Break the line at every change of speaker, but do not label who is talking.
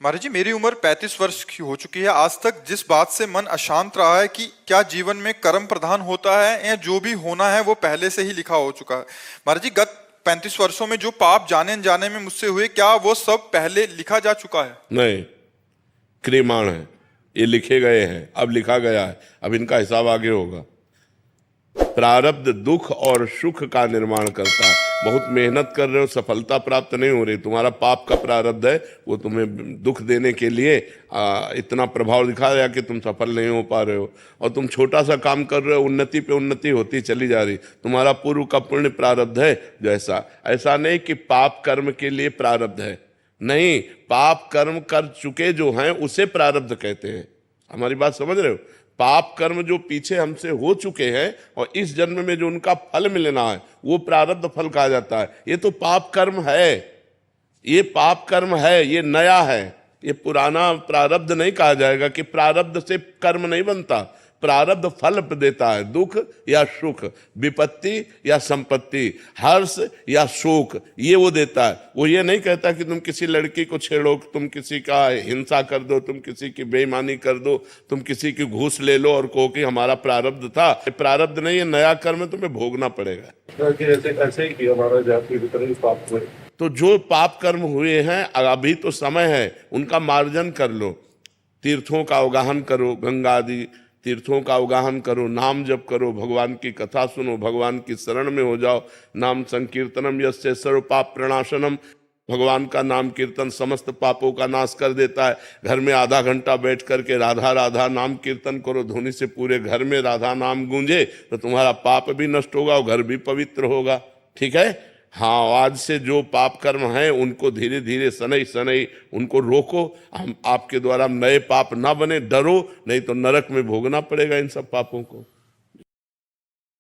महाराज जी, मेरी उम्र 35 वर्ष की हो चुकी है। आज तक जिस बात से मन अशांत रहा है कि क्या जीवन में कर्म प्रधान होता है या जो भी होना है वो पहले से ही लिखा हो चुका है। महाराज जी, गत 35 वर्षों में जो पाप जाने अनजाने में मुझसे हुए, क्या वो सब पहले लिखा जा चुका है?
नहीं, क्रियमाण है, ये लिखे गए हैं, अब लिखा गया है, अब इनका हिसाब आगे होगा। प्रारब्ध दुख और सुख का निर्माण करता है। बहुत मेहनत कर रहे हो, सफलता प्राप्त नहीं हो रही, तुम्हारा पाप का प्रारब्ध है, वो तुम्हें दुख देने के लिए इतना प्रभाव दिखा रहा है कि तुम सफल नहीं हो पा रहे हो। और तुम छोटा सा काम कर रहे हो, उन्नति पे उन्नति होती चली जा रही, तुम्हारा पूर्व का पुण्य प्रारब्ध है। जैसा ऐसा नहीं कि पाप कर्म के लिए प्रारब्ध है, नहीं, पाप कर्म कर चुके जो हैं उसे प्रारब्ध कहते हैं। हमारी बात समझ रहे हो? पाप कर्म जो पीछे हमसे हो चुके हैं और इस जन्म में जो उनका फल मिलना है वो प्रारब्ध फल कहा जाता है। ये तो पाप कर्म है, ये पाप कर्म है, ये नया है, ये पुराना प्रारब्ध नहीं कहा जाएगा कि प्रारब्ध से कर्म नहीं बनता। प्रारब्ध फल देता है, दुख या सुख, विपत्ति या संपत्ति, हर्ष या शोक, ये वो देता है। वो ये नहीं कहता कि तुम किसी लड़की को छेड़ो, तुम किसी का हिंसा कर दो, तुम किसी की बेईमानी कर दो, तुम किसी की घूस ले लो और कहो कि हमारा प्रारब्ध था। प्रारब्ध नहीं, ये नया कर्म तुम्हें भोगना पड़ेगा।
ऐसे ही किया हमारा जाति की तरह पाप हुए।
तो जो पाप कर्म हुए हैं अभी तो समय है, उनका मार्जन कर लो। तीर्थों का अवगाहन करो, गंगा आदि तीर्थों का अवगाहन करो, नाम जप करो, भगवान की कथा सुनो, भगवान की शरण में हो जाओ। नाम संकीर्तनम यस्य सर्व पाप प्रणाशनम, भगवान का नाम कीर्तन समस्त पापों का नाश कर देता है। घर में आधा घंटा बैठ करके राधा राधा नाम कीर्तन करो, ध्वनि से पूरे घर में राधा नाम गूंजे तो तुम्हारा पाप भी नष्ट होगा और घर भी पवित्र होगा। ठीक है? हाँ, आज से जो पाप कर्म हैं उनको धीरे धीरे शनै शनै उनको रोको। हम आपके द्वारा नए पाप ना बने, डरो, नहीं तो नरक में भोगना पड़ेगा इन सब पापों को।